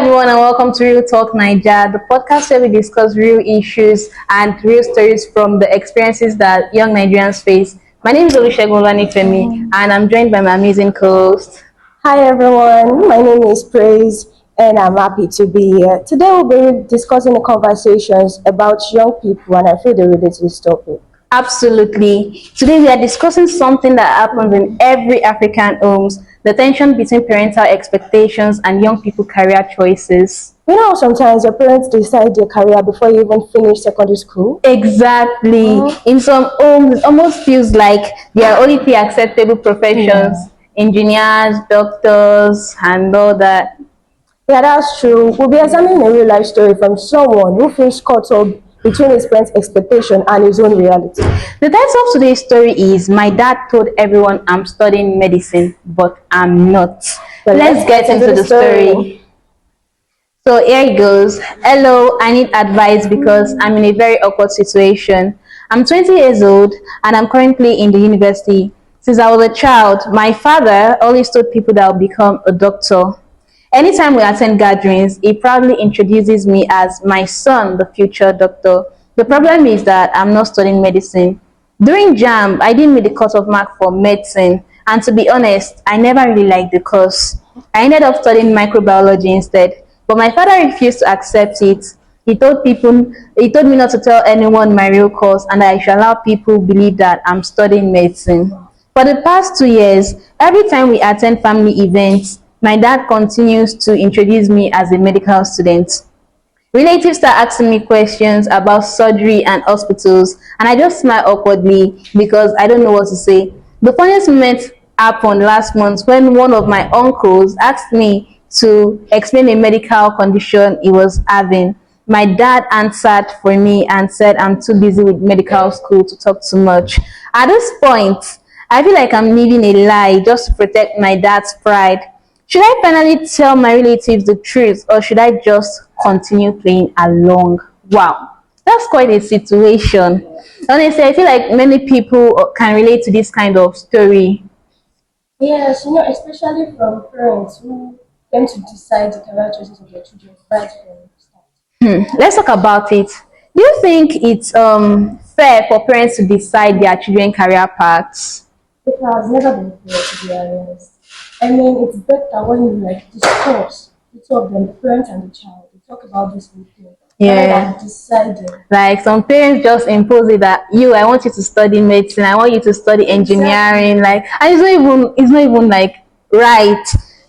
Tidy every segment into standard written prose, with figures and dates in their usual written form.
everyone, and welcome to Real Talk Naija, the podcast where we discuss real issues and real stories from the experiences that young Nigerians face. My name is Olusegun Olanifemi, and I'm joined by my amazing co-host. Hi everyone, my name is Praise and I'm happy to be here. Today we'll be discussing the conversations about young people and I feel they relate to this topic. Absolutely. Today we are discussing something that happens in every African homes, the tension between parental expectations and young people career choices. You know, sometimes your parents decide their career before you even finish secondary school. Exactly. In some homes, it almost feels like there are only three acceptable professions, engineers, doctors, and all that. Yeah, that's true. We'll be examining a real life story from someone who feels caught up between his parents' expectation and his own reality. The title of today's story is My Dad Told Everyone I'm Studying Medicine, but I'm not. But Let's get into the story. So here it goes. Hello, I need advice because I'm in a very awkward situation. I'm 20 years old and I'm currently in the university. Since I was a child, my father always told people that I'll become a doctor. Anytime we attend gatherings, he proudly introduces me as my son, the future doctor. The problem is that I'm not studying medicine. During JAM, I didn't meet the cut-off mark for medicine, and to be honest, I never really liked the course. I ended up studying microbiology instead, but my father refused to accept it. He told me not to tell anyone my real course, and that I should allow people believe that I'm studying medicine. For the past 2 years, every time we attend family events, my dad continues to introduce me as a medical student. Relatives start asking me questions about surgery and hospitals, and I just smile awkwardly because I don't know what to say. The funniest moment happened last month when one of my uncles asked me to explain a medical condition he was having. My dad answered for me and said I'm too busy with medical school to talk too much. At this point, I feel like I'm living a lie just to protect my dad's pride. Should I finally tell my relatives the truth or should I just continue playing along? Wow, that's quite a situation. Honestly, I feel like many people can relate to this kind of story. Yes, especially from parents who tend to decide the career choices of their children right from the start. Let's talk about it. Do you think it's fair for parents to decide their children career paths? It has never been fair to be honest. I mean, it's better when you discuss the two of them, the parent and the child. They talk about this with you rather Yeah. than deciding. Like some parents just impose it that I want you to study medicine, I want you to study engineering, like, and it's not even like right.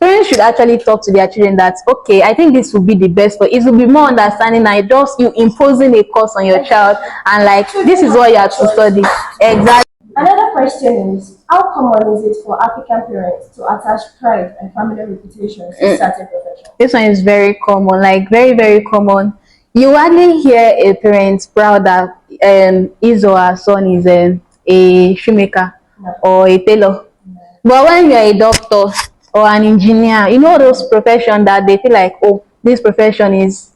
Parents should actually talk to their children that okay, I think this will be the best, but it will be more understanding than just you imposing a course on your child and like this is what you have to study. Exactly. Another question is, how common is it for African parents to attach pride and family reputation to certain professions? This one is very common, like very, very common. You hardly hear a parent proud that his or her son is a shoemaker No. or a tailor. But when you're a doctor or an engineer, you know those professions that they feel like, oh, this profession is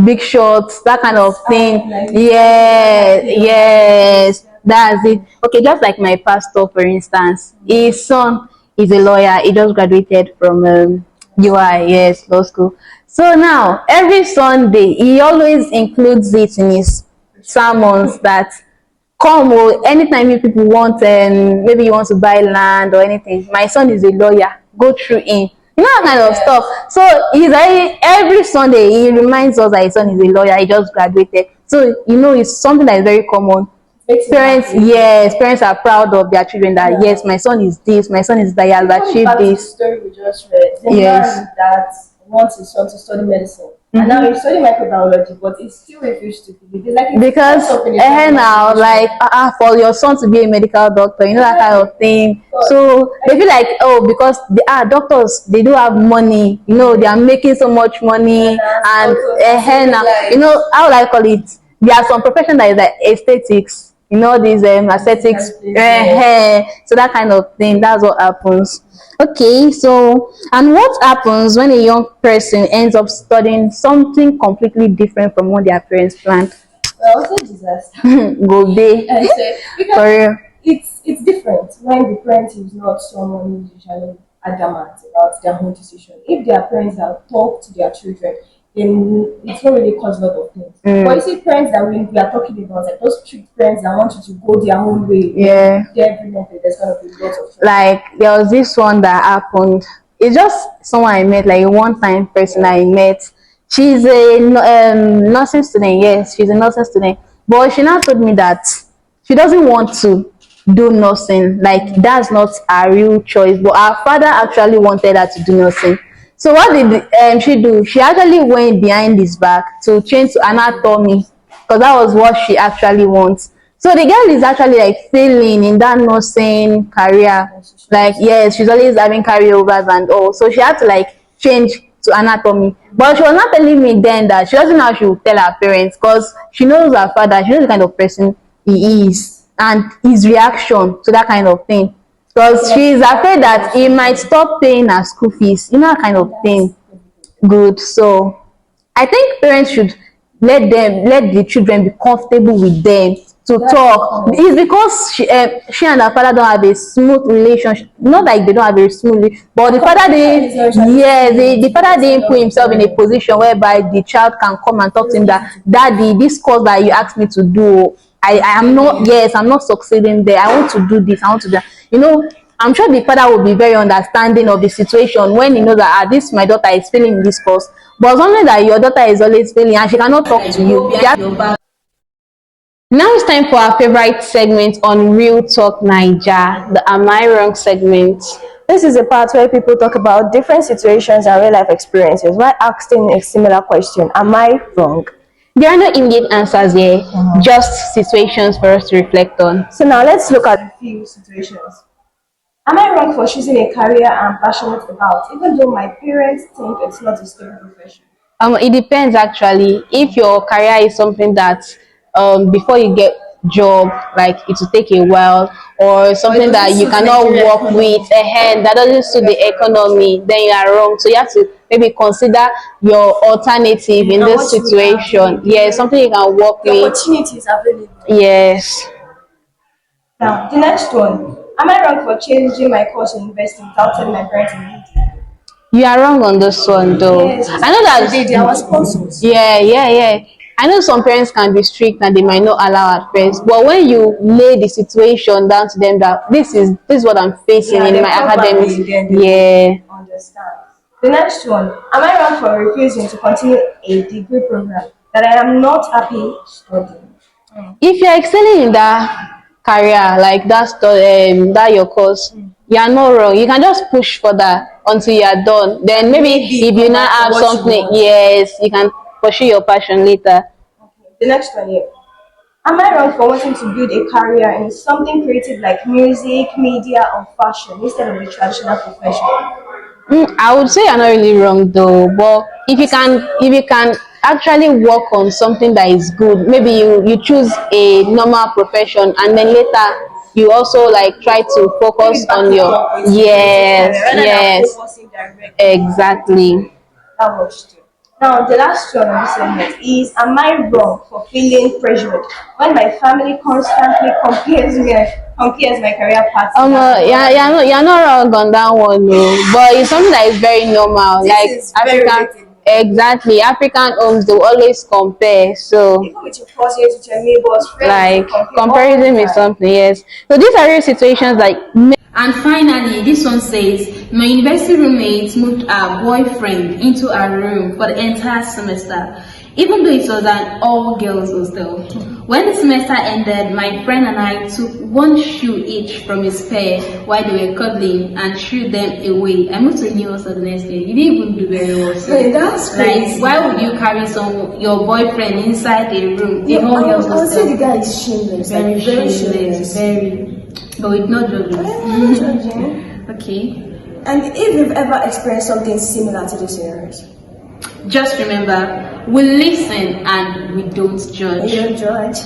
big shots, that kind of thing. Yes, yes, that's it. Okay, just like my pastor, for instance, his son is a lawyer. He just graduated from UI, yes, law school. So now every Sunday he always includes it in his sermons that come anytime you people want maybe you want to buy land or anything, my son is a lawyer, go through him, that kind of stuff. So every Sunday he reminds us that his son is a lawyer, he just graduated. So it's something that is very common. Parents are proud of their children that yes, my son is this, my son is that, he has achieved this. Story we just read. The Yes. man that wants his son to study medicine. And now he's studying microbiology, but he still refused to believe. It's like Because now, like for your son to be a medical doctor, that kind of thing. So they feel like, oh, because they are doctors, they do have money, they are making so much money, and now, how would I call it? There are some profession that is like aesthetics, these aesthetics, so that kind of thing. That's what happens. Okay, so and what happens when a young person ends up studying something completely different from what their parents planned? Well, also disaster. Go day. Because it's different when the parent is not someone who's usually adamant about their own decision. If their parents that talk to their children, then it's not really cause a lot of things. But you see, parents that we are talking about, like those strict parents that want you to go their own way, Yeah. definitely there's gonna be lots of trouble. Like there was this one that happened. It's just someone I met, like a one-time person I met. She's a nursing student. Yes, she's a nursing student. But she now told me that she doesn't want to do nursing. Like that's not her real choice. But her father actually wanted her to do nursing. So what did she do? She actually went behind his back to change to anatomy because that was what she actually wants. So the girl is actually like failing in that nursing career. Like yes, she's always having carryovers and all. So she had to like change to anatomy. But she was not telling me then that she doesn't know how she would tell her parents because she knows her father, she knows the kind of person he is and his reaction to that kind of thing. Because she is afraid that he might stop paying her school fees, you know, that kind of thing. Good. So I think parents should let the children be comfortable with them to talk. It's because she and her father don't have a smooth relationship. Not like they don't have a smooth, but the father didn't. Yeah, the father didn't put himself in a position whereby the child can come and talk to him that, Daddy, this course that you asked me to do, I am not. Yes, I'm not succeeding there. I want to do this. I want to do that. You know, I'm sure the father will be very understanding of the situation when he knows that this my daughter is failing in this course. But something that your daughter is always failing and she cannot talk to you. Now it's time for our favorite segment on Real Talk Naija, the Am I Wrong segment. This is a part where people talk about different situations and real life experiences while asking a similar question: Am I wrong? There are no immediate answers here, just situations for us to reflect on. So now let's look at a few situations. Am I wrong for choosing a career I'm passionate about, even though my parents think it's not a stable profession? It depends actually. If your career is something that before you get job, like it will take a while, or something that you cannot work with a hand that doesn't suit the economy, then you are wrong. So you have to maybe consider your alternative in this situation. Yeah, something you can work The with. opportunities available. Yes. Now, the next one. Am I wrong for changing my course in university without telling my parents immediately? You are wrong on this one though. Yes, I know that they are sponsors. yeah. I know some parents can be strict and they might not allow at first, but when you lay the situation down to them that this is what I'm facing in my academics, yeah. Understand. The next one. Am I wrong for refusing to continue a degree program that I am not happy studying? If you're excelling in that career, like that your course, you are not wrong. You can just push for that until you are done. Then maybe if you now have something, yes, you can pursue your passion later. The next one here. Am I wrong for wanting to build a career in something creative like music, media, or fashion instead of the traditional profession? I would say you're not really wrong though, but if you can actually work on something that is good, maybe you choose a normal profession and then later you also like try to focus on your yes exactly. That works too. Now, the last one on this segment is: Am I wrong for feeling pressured when my family constantly compares my career path? You're not wrong on that one, no. But it's something that is very normal. This like is very African, relatable. exactly. African homes they always compare. So Even with your cousins, with your neighbors, friends, like you compare all comparison the is time. something, yes. So these are real situations like And finally, this one says, my university roommate moved her boyfriend into her room for the entire semester, even though it was an all-girls hostel. When the semester ended, my friend and I took one shoe each from his pair while they were cuddling and threw them away. I moved to a new hostel the next day. You didn't even do very well. So, Wait, that's crazy. like, why would you carry your boyfriend inside a room, a all-girls I would say hostel? the guy is shameless. Very Like, very shameless, shameless. very. But with no judgment. I'm not judging. Okay. And if you've ever experienced something similar to this series, Just remember, we listen and we don't judge. you don't judge.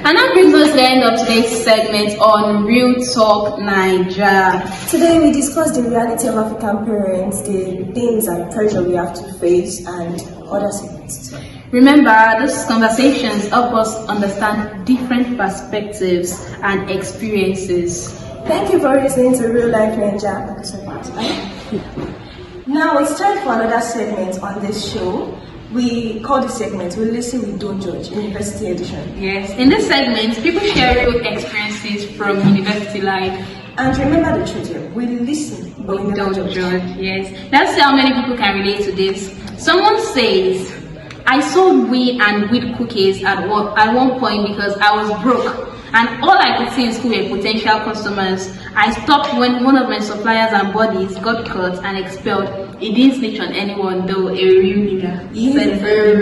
And that brings us to the end of today's segment on Real Talk Naija. Today we discussed the reality of African parents, the things and pressure we have to face, and other things. Remember, these conversations help us understand different perspectives and experiences. Thank you for listening to Real Life Naija. Now it's time for another segment on this show. We call this segment "We Listen, We Don't Judge" University Edition. Yes, in this segment, people share real experiences from university life. And remember the truth here: we listen, but we Don't never judge. Yes, let's see how many people can relate to this. Someone says, "I sold weed and weed cookies at one point because I was broke. And all I could see in school were potential customers. I stopped when one of my suppliers and buddies got caught and expelled. It didn't snitch on anyone, though. A real nigga."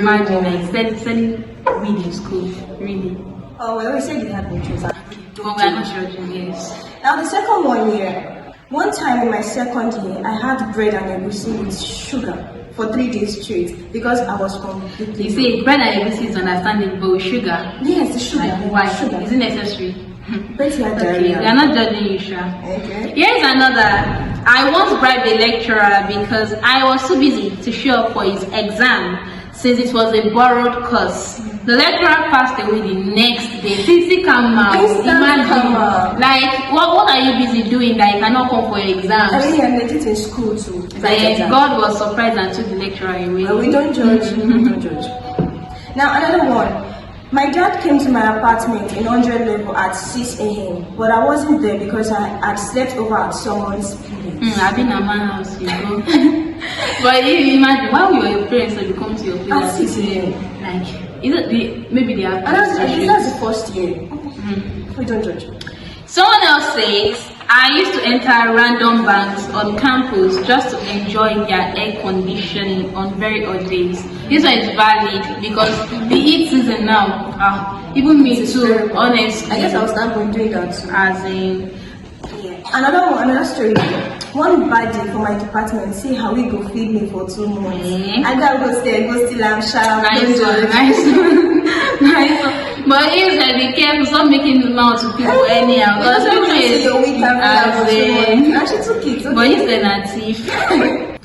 Imagine, like, selling weed in school. Really. Oh, well, we said you had no choice. But we're not judging, yes. Now the second one here. One time in my second year, I had bread and egusi with sugar for 3 days straight because I was completely. You see, bread and egusi is understandable, but with sugar. Yes, the sugar. Like, why? Sugar. Is it necessary? Okay, we are not judging you, Sha. Okay. Here's another. I once bribed a lecturer because I was too busy to show up for his exam since it was a borrowed course. The lecturer passed away the next day. Sissy come out. Imagine. Like, what are you busy doing that you cannot come for your exams? I mean, you're legit in school too. Like, God was surprised and took the lecturer away. Well, we don't judge. We don't judge. Now, another one. My dad came to my apartment in 100 level at 6 a.m. But I wasn't there because I had slept over at someone's place. I've been at my house, you know. But you imagine, why will your parents have come to your place At 6 a.m.? Like, is it maybe they have. And that's the first year. We don't judge. Someone else says, I used to enter random banks on campus just to enjoy their air conditioning on very odd days. This one is valid because the heat season now, even me too, honestly. I guess I'll start doing that too. As in, another story. One bad day for my department, see how we go feed me for 2 months. I gotta go still I'm sharp. Nice one. Nice one. But it's like, be careful, stop making the mouth to people anyhow. Because she took it. But he's a native.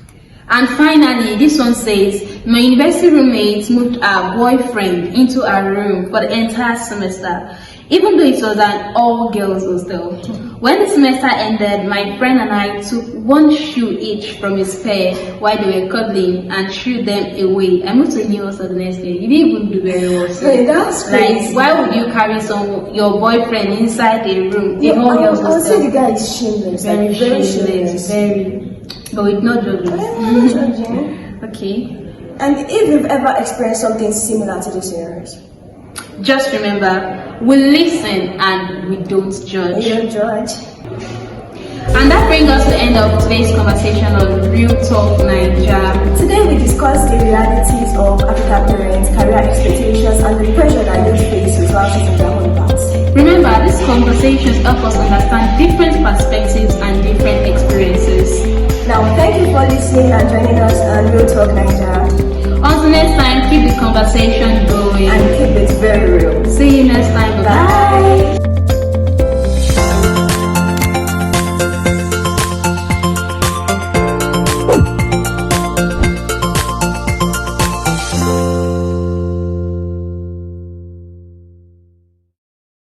And finally, this one says, my university roommate moved her boyfriend into our room for the entire semester, even though it was an all-girls hostel. When the semester ended, my friend and I took one shoe each from his pair while they were cuddling and threw them away. I moved to a new hostel the next day. You didn't even do very well. So, that's crazy. Like, why would you carry your boyfriend inside a room? The whole girls hostel. I would say the guy is shameless. Very shameless. Very. But with no judgment. Okay. And if you've ever experienced something similar to this series, just remember, we listen and we don't judge. We don't judge. And that brings us to the end of today's conversation on Real Talk Naija. Today we discussed the realities of African parents, career expectations, and the pressure that youth face while choosing their own paths. Remember, these conversations help us understand different perspectives and different experiences. Now, thank you for listening and joining us on Real Talk Naija. Until next time, keep the conversation going and keep it very real. See you next time. Bye. Bye.